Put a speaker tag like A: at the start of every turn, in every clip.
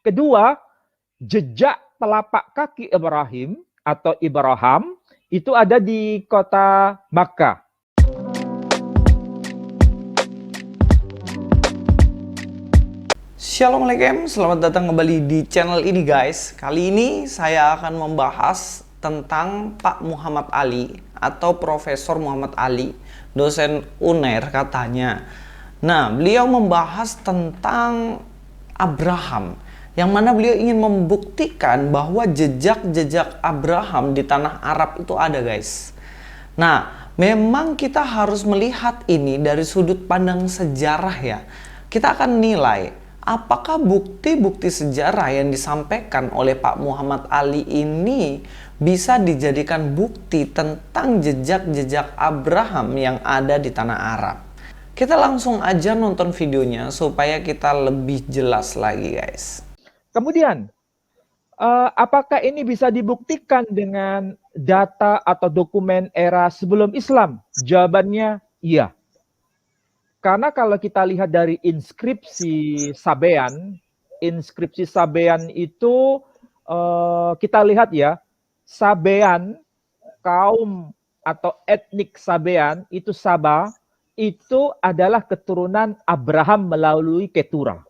A: Kedua, jejak telapak kaki Ibrahim atau Ibrahim itu ada di kota Makkah.
B: Assalamualaikum, selamat datang kembali di channel ini guys. Kali ini saya akan membahas tentang Pak Muhammad Ali atau Profesor Muhammad Ali, dosen UNER katanya. Nah, beliau membahas tentang Abraham, yang mana beliau ingin membuktikan bahwa jejak-jejak Abraham di tanah Arab itu ada guys. Nah, memang kita harus melihat ini dari sudut pandang sejarah ya. Kita akan nilai apakah bukti-bukti sejarah yang disampaikan oleh Pak Muhammad Ali ini bisa dijadikan bukti tentang jejak-jejak Abraham yang ada di tanah Arab. Kita langsung aja nonton videonya supaya kita lebih jelas lagi guys.
A: Kemudian, apakah ini bisa dibuktikan dengan data atau dokumen era sebelum Islam? Jawabannya iya. Karena kalau kita lihat dari inskripsi Sabean itu kita lihat ya, Sabean, kaum atau etnik Sabean itu Sabah, itu adalah keturunan Abraham melalui Ketura.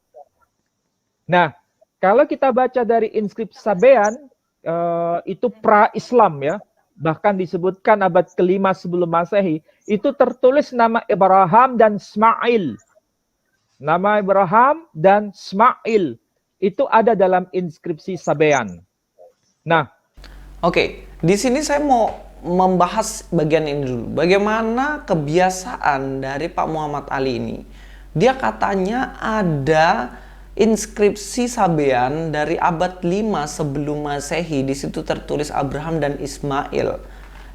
A: Nah, kalau kita baca dari inskripsi Sabean, itu pra-Islam ya, bahkan disebutkan abad ke-5 sebelum Masehi, itu tertulis nama Ibrahim dan Ismail. Nama Ibrahim dan Ismail itu ada dalam inskripsi Sabean. Nah,
B: oke, di sini saya mau membahas bagian ini dulu. Bagaimana kebiasaan dari Pak Muhammad Ali ini? Dia katanya ada inskripsi Sabean dari abad 5 sebelum Masehi. Di situ tertulis Abraham dan Ismail.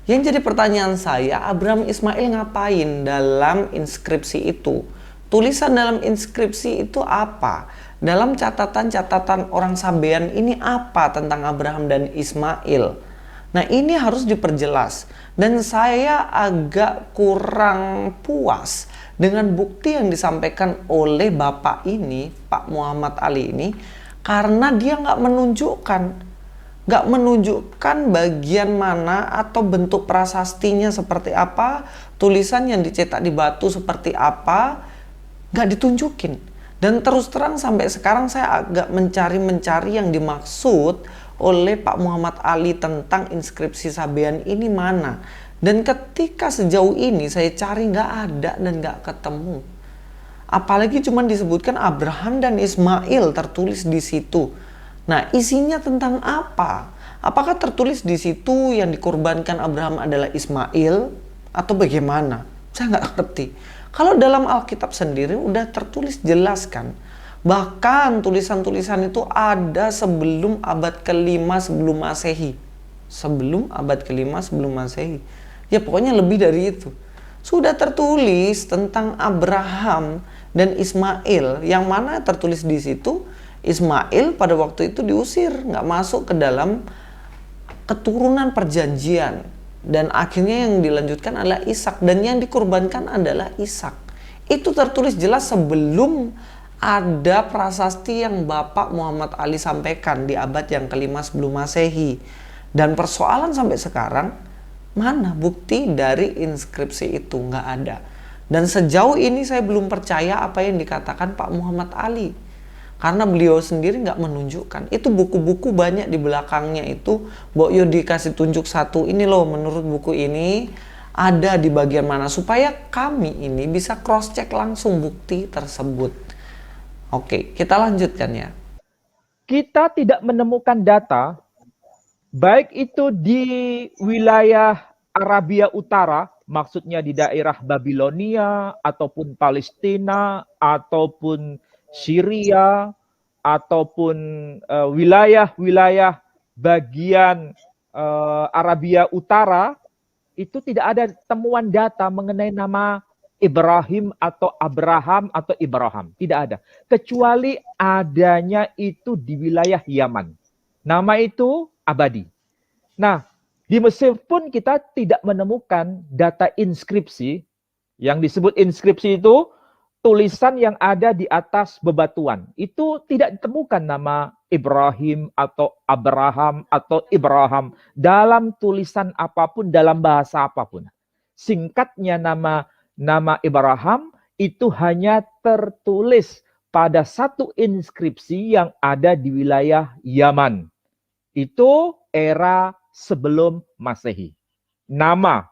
B: Yang jadi pertanyaan saya, Abraham Ismail ngapain dalam inskripsi itu? Tulisan dalam inskripsi itu apa? Dalam catatan-catatan orang Sabean ini apa tentang Abraham dan Ismail? Nah, ini harus diperjelas. Dan saya agak kurang puas dengan bukti yang disampaikan oleh Bapak ini, Pak Muhammad Ali ini, karena dia nggak menunjukkan bagian mana atau bentuk prasastinya seperti apa, tulisan yang dicetak di batu seperti apa, nggak ditunjukin. Dan terus terang sampai sekarang saya agak mencari yang dimaksud oleh Pak Muhammad Ali tentang inskripsi Sabean ini mana. Dan ketika sejauh ini saya cari nggak ada dan nggak ketemu. Apalagi cuma disebutkan Abraham dan Ismail tertulis di situ. Nah, isinya tentang apa? Apakah tertulis di situ yang dikorbankan Abraham adalah Ismail atau bagaimana? Saya nggak ngerti. Kalau dalam Alkitab sendiri udah tertulis jelas kan. Bahkan tulisan-tulisan itu ada sebelum abad ke-5 sebelum Masehi. Sebelum abad ke-5 sebelum Masehi. Ya pokoknya lebih dari itu. Sudah tertulis tentang Abraham dan Ismail. Yang mana tertulis di situ Ismail pada waktu itu diusir. Nggak masuk ke dalam keturunan perjanjian. Dan akhirnya yang dilanjutkan adalah Ishak. Dan yang dikorbankan adalah Ishak. Itu tertulis jelas sebelum ada prasasti yang Bapak Muhammad Ali sampaikan di abad yang ke-5 sebelum Masehi. Dan persoalan sampai sekarang, mana bukti dari inskripsi itu? Nggak ada. Dan sejauh ini saya belum percaya apa yang dikatakan Pak Muhammad Ali. Karena beliau sendiri nggak menunjukkan. Itu buku-buku banyak di belakangnya itu. Mbok Yo dikasih tunjuk satu, ini loh menurut buku ini ada di bagian mana. Supaya kami ini bisa cross check langsung bukti tersebut. Oke, kita lanjutkan ya.
A: kita tidak menemukan data, baik itu di wilayah Arabia Utara, maksudnya di daerah Babilonia, ataupun Palestina, ataupun Syria, ataupun wilayah-wilayah bagian Arabia Utara, itu tidak ada temuan data mengenai nama Ibrahim atau Abraham atau Ibrahim. Tidak ada. Kecuali adanya itu di wilayah Yaman. Nama itu abadi. Nah, di Mesir pun kita tidak menemukan data inskripsi. Yang disebut inskripsi itu tulisan yang ada di atas bebatuan. Itu tidak ditemukan nama Ibrahim atau Abraham atau Ibrahim dalam tulisan apapun, dalam bahasa apapun. Singkatnya nama Ibrahim itu hanya tertulis pada satu inskripsi yang ada di wilayah Yaman. Itu era sebelum Masehi. Nama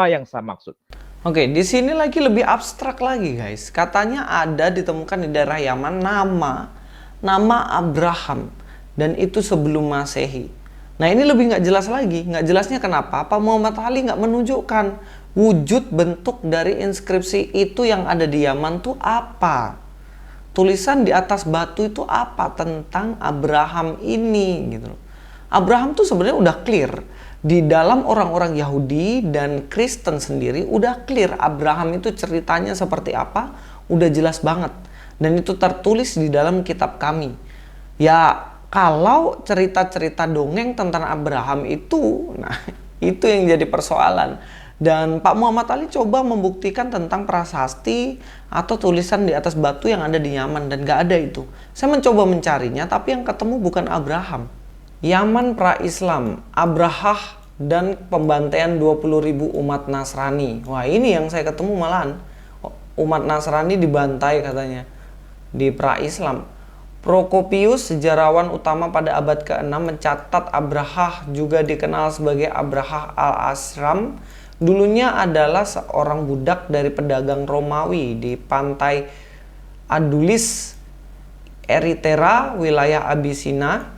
A: yang saya maksud.
B: Oke, di sini lagi lebih abstrak lagi guys. Katanya ada ditemukan di daerah Yaman nama Abraham, dan itu sebelum Masehi. Nah ini lebih nggak jelas lagi. Nggak jelasnya kenapa? Pak Muhammad Ali nggak menunjukkan wujud bentuk dari inskripsi itu yang ada di Yaman tuh apa. Tulisan di atas batu itu apa tentang Abraham ini gitu loh. Abraham tuh sebenarnya udah clear. Di dalam orang-orang Yahudi dan Kristen sendiri udah clear Abraham itu ceritanya seperti apa, udah jelas banget. Dan itu tertulis di dalam kitab kami. Ya, kalau cerita-cerita dongeng tentang Abraham itu, nah itu yang jadi persoalan. Dan Pak Muhammad Ali coba membuktikan tentang prasasti atau tulisan di atas batu yang ada di Yaman, dan gak ada itu. Saya mencoba mencarinya, tapi yang ketemu bukan Abraham. Yaman pra-Islam, Abrahah, dan pembantaian 20.000 umat Nasrani. Wah ini yang saya ketemu malahan. Umat Nasrani dibantai katanya di pra-Islam. Prokopius, sejarawan utama pada abad ke-6, mencatat Abrahah, juga dikenal sebagai Abrahah al-Asram, dulunya adalah seorang budak dari pedagang Romawi di pantai Adulis, Eritrea, wilayah Abisina.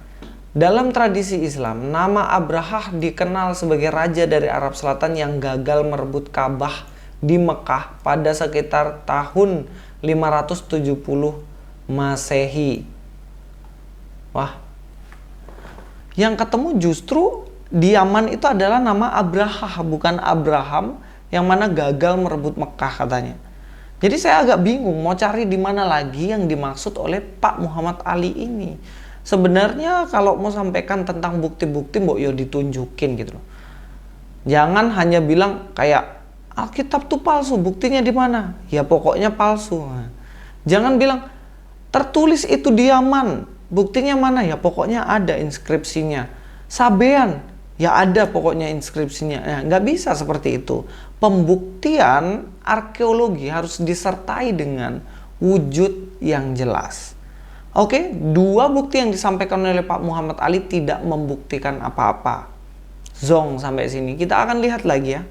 B: Dalam tradisi Islam, nama Abrahah dikenal sebagai raja dari Arab Selatan yang gagal merebut Ka'bah di Mekah pada sekitar tahun 570 Masehi. Wah, yang ketemu justru di Yaman itu adalah nama Abrahah, bukan Abraham, yang mana gagal merebut Mekah katanya. Jadi saya agak bingung mau cari di mana lagi yang dimaksud oleh Pak Muhammad Ali ini. Sebenarnya kalau mau sampaikan tentang bukti-bukti, mbok yo ditunjukin gitu loh. Jangan hanya bilang kayak Alkitab tuh palsu, buktinya di mana? Ya pokoknya palsu. Jangan bilang tertulis itu di Yaman, buktinya mana? Ya pokoknya ada inskripsinya. Sabean, ya ada pokoknya inskripsinya. Nah, nggak bisa seperti itu. Pembuktian arkeologi harus disertai dengan wujud yang jelas. Oke, dua bukti yang disampaikan oleh Pak Muhammad Ali tidak membuktikan apa-apa. Zong sampai sini. Kita akan lihat lagi ya.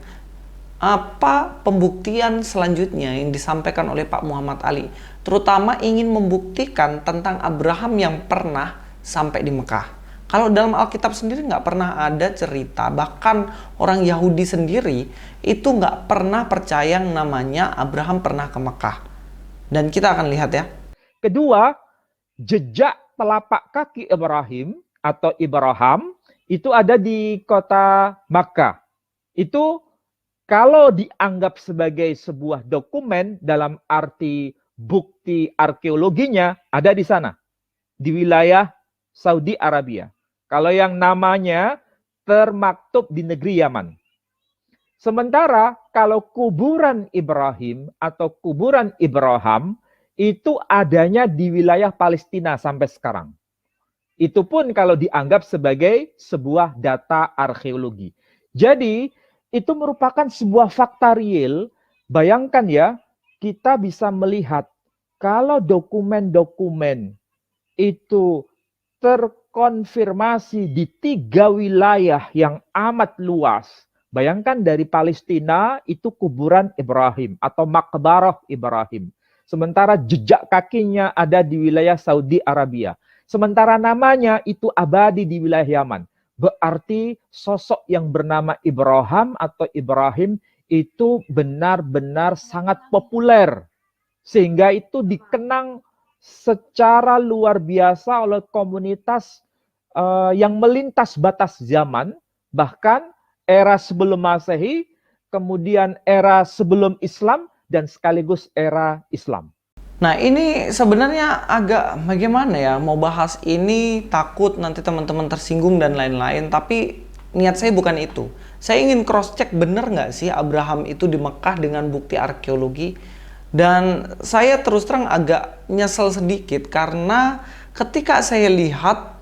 B: Apa pembuktian selanjutnya yang disampaikan oleh Pak Muhammad Ali. Terutama ingin membuktikan tentang Abraham yang pernah sampai di Mekah. Kalau dalam Alkitab sendiri nggak pernah ada cerita. Bahkan orang Yahudi sendiri itu nggak pernah percaya yang namanya Abraham pernah ke Mekah. Dan kita akan lihat ya.
A: Kedua, jejak telapak kaki Ibrahim atau Ibrahim itu ada di kota Makkah. Itu kalau dianggap sebagai sebuah dokumen dalam arti bukti arkeologinya ada di sana, di wilayah Saudi Arabia. Kalau yang namanya termaktub di negeri Yaman. Sementara kalau kuburan Ibrahim atau kuburan Ibrahim itu adanya di wilayah Palestina sampai sekarang. Itu pun kalau dianggap sebagai sebuah data arkeologi. Jadi, itu merupakan sebuah fakta real. Bayangkan ya, kita bisa melihat kalau dokumen-dokumen itu terkonfirmasi di 3 wilayah yang amat luas. Bayangkan dari Palestina itu kuburan Ibrahim atau makbarah Ibrahim. Sementara jejak kakinya ada di wilayah Saudi Arabia. Sementara namanya itu abadi di wilayah Yaman. Berarti sosok yang bernama Ibrahim atau Ibrahim itu benar-benar sangat populer. Sehingga itu dikenang secara luar biasa oleh komunitas yang melintas batas zaman. Bahkan era sebelum Masehi, kemudian era sebelum Islam, dan sekaligus era Islam.
B: Nah ini sebenarnya agak bagaimana ya, mau bahas ini takut nanti teman-teman tersinggung dan lain-lain, tapi niat saya bukan itu. Saya ingin cross check bener nggak sih Abraham itu di Mekah dengan bukti arkeologi. Dan saya terus terang agak nyesel sedikit karena ketika saya lihat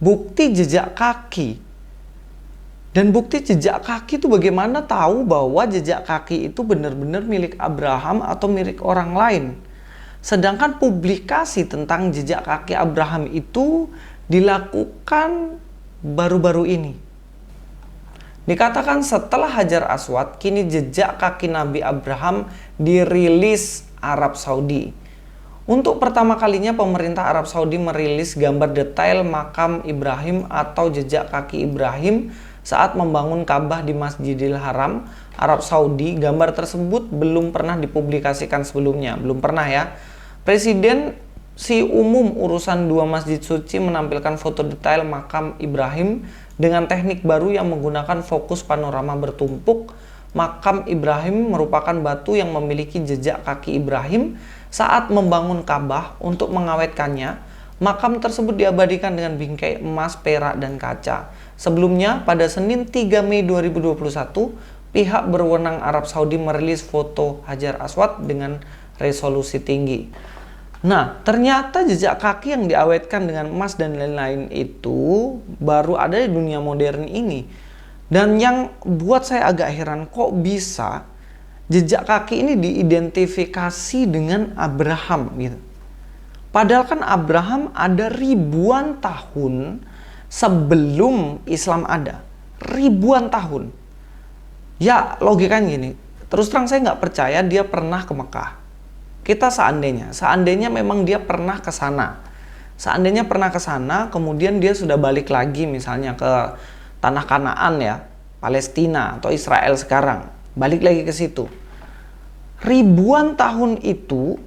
B: bukti jejak kaki, dan bukti jejak kaki itu bagaimana tahu bahwa jejak kaki itu benar-benar milik Abraham atau milik orang lain. Sedangkan publikasi tentang jejak kaki Abraham itu dilakukan baru-baru ini. Dikatakan setelah Hajar Aswad, kini jejak kaki Nabi Abraham dirilis Arab Saudi. Untuk pertama kalinya pemerintah Arab Saudi merilis gambar detail makam Ibrahim atau jejak kaki Ibrahim saat membangun Ka'bah di Masjidil Haram, Arab Saudi. Gambar tersebut belum pernah dipublikasikan sebelumnya, belum pernah ya. Presiden si umum urusan dua masjid suci menampilkan foto detail makam Ibrahim dengan teknik baru yang menggunakan fokus panorama bertumpuk. Makam Ibrahim merupakan batu yang memiliki jejak kaki Ibrahim saat membangun Ka'bah. Untuk mengawetkannya, makam tersebut diabadikan dengan bingkai emas, perak, dan kaca. Sebelumnya, pada Senin 3 Mei 2021, pihak berwenang Arab Saudi merilis foto Hajar Aswad dengan resolusi tinggi. Nah, ternyata jejak kaki yang diawetkan dengan emas dan lain-lain itu baru ada di dunia modern ini. Dan yang buat saya agak heran, kok bisa jejak kaki ini diidentifikasi dengan Abraham gitu. Padahal kan Abraham ada ribuan tahun sebelum Islam ada. Ribuan tahun. Ya logikanya gini, terus terang saya nggak percaya dia pernah ke Mekah. Kita seandainya memang dia pernah ke sana. Seandainya pernah ke sana, kemudian dia sudah balik lagi misalnya ke tanah Kanaan ya, Palestina atau Israel sekarang, balik lagi ke situ. Ribuan tahun itu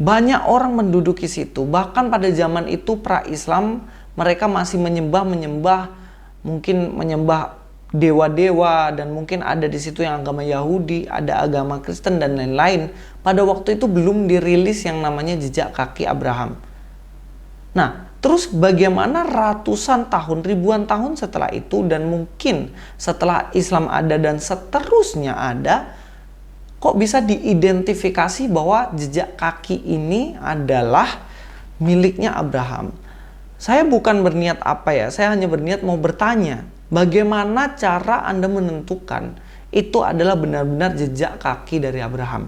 B: banyak orang menduduki situ. Bahkan pada zaman itu pra-Islam mereka masih menyembah mungkin menyembah dewa-dewa, dan mungkin ada di situ yang agama Yahudi, ada agama Kristen dan lain-lain. Pada waktu itu belum dirilis yang namanya jejak kaki Abraham. Nah, terus bagaimana ratusan tahun, ribuan tahun setelah itu, dan mungkin setelah Islam ada dan seterusnya ada, kok bisa diidentifikasi bahwa jejak kaki ini adalah miliknya Abraham? Saya bukan berniat apa ya, saya hanya berniat mau bertanya, bagaimana cara Anda menentukan itu adalah benar-benar jejak kaki dari Abraham?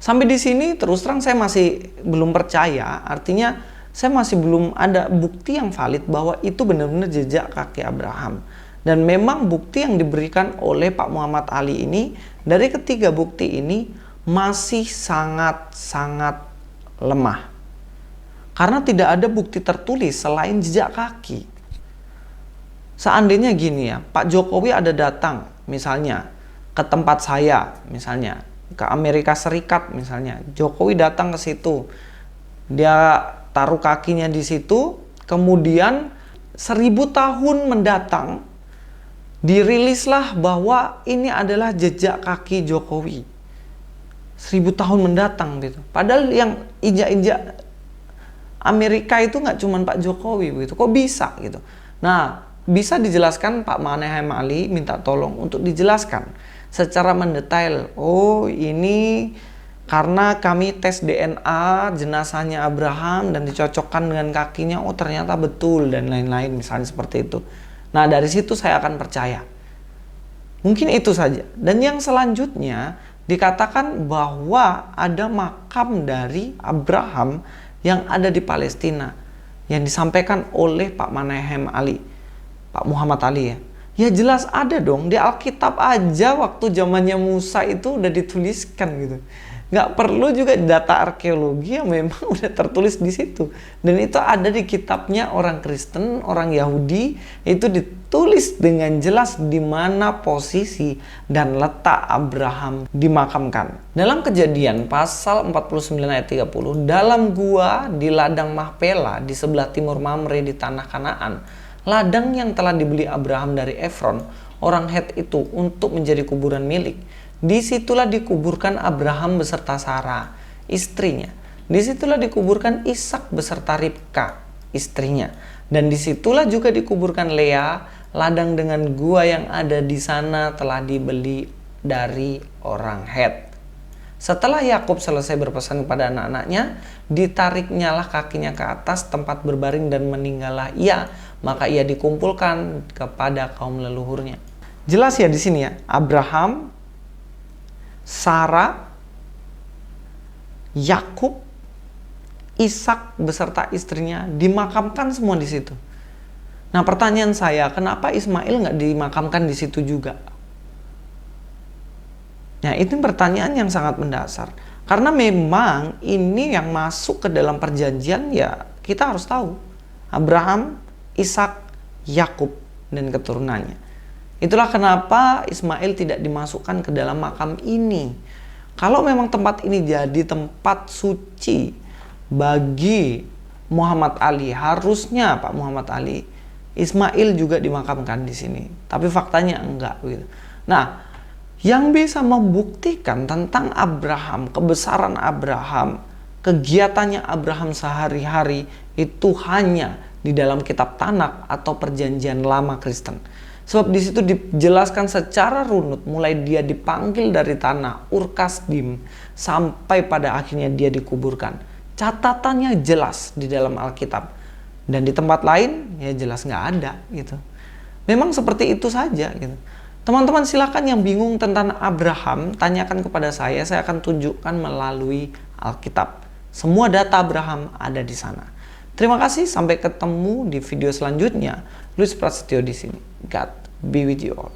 B: Sampai di sini terus terang saya masih belum percaya, artinya saya masih belum ada bukti yang valid bahwa itu benar-benar jejak kaki Abraham. Dan memang bukti yang diberikan oleh Pak Muhammad Ali ini, dari ketiga bukti ini masih sangat-sangat lemah. Karena tidak ada bukti tertulis selain jejak kaki. Seandainya gini ya, Pak Jokowi ada datang misalnya ke tempat saya, misalnya ke Amerika Serikat misalnya, Jokowi datang ke situ, dia taruh kakinya di situ, kemudian 1000 tahun mendatang dirilislah bahwa ini adalah jejak kaki Jokowi. 1000 tahun mendatang gitu. Padahal yang injak-injak Amerika itu nggak cuma Pak Jokowi gitu. Kok bisa gitu? Nah, bisa dijelaskan, Pak Manahem Ali minta tolong untuk dijelaskan secara mendetail. Oh, ini karena kami tes DNA jenazahnya Abraham dan dicocokkan dengan kakinya, oh ternyata betul, dan lain-lain misalnya seperti itu. Nah, dari situ saya akan percaya. Mungkin itu saja. Dan yang selanjutnya dikatakan bahwa ada makam dari Abraham yang ada di Palestina yang disampaikan oleh Pak Manahem Ali, Pak Muhammad Ali ya. Ya jelas ada dong, di Alkitab aja waktu zamannya Musa itu udah dituliskan gitu. Nggak perlu juga data arkeologi yang memang udah tertulis di situ. Dan itu ada di kitabnya orang Kristen, orang Yahudi, itu ditulis dengan jelas di mana posisi dan letak Abraham dimakamkan. Dalam Kejadian pasal 49 ayat 30, dalam gua di ladang Mahpela di sebelah timur Mamre di tanah Kanaan, ladang yang telah dibeli Abraham dari Efron, orang Het itu, untuk menjadi kuburan milik. Disitulah dikuburkan Abraham beserta Sarah, istrinya. Disitulah dikuburkan Ishak beserta Ribka, istrinya. Dan disitulah juga dikuburkan Lea. Ladang dengan gua yang ada di sana telah dibeli dari orang Het. Setelah Yakub selesai berpesan kepada anak-anaknya, ditariknyalah kakinya ke atas tempat berbaring dan meninggallah ia. Maka ia dikumpulkan kepada kaum leluhurnya. Jelas ya di sini ya, Abraham, Sarah, Yakub, Ishak beserta istrinya dimakamkan semua di situ. Nah, pertanyaan saya, kenapa Ismail nggak dimakamkan di situ juga? Nah, itu pertanyaan yang sangat mendasar. Karena memang ini yang masuk ke dalam perjanjian, ya kita harus tahu. Abraham, Ishak, Yakub, dan keturunannya. Itulah kenapa Ismail tidak dimasukkan ke dalam makam ini. Kalau memang tempat ini jadi tempat suci bagi Muhammad Ali, harusnya Pak Muhammad Ali, Ismail juga dimakamkan di sini. Tapi faktanya enggak gitu. Nah, yang bisa membuktikan tentang Abraham, kebesaran Abraham, kegiatannya Abraham sehari-hari itu hanya di dalam kitab Tanakh atau Perjanjian Lama Kristen. Sebab di situ dijelaskan secara runut mulai dia dipanggil dari tanah Ur Kasdim sampai pada akhirnya dia dikuburkan. Catatannya jelas di dalam Alkitab. Dan di tempat lain ya jelas nggak ada gitu. Memang seperti itu saja gitu. Teman-teman silakan yang bingung tentang Abraham, tanyakan kepada saya akan tunjukkan melalui Alkitab. Semua data Abraham ada di sana. Terima kasih, sampai ketemu di video selanjutnya. Luis Prasetyo di sini. God be with you all.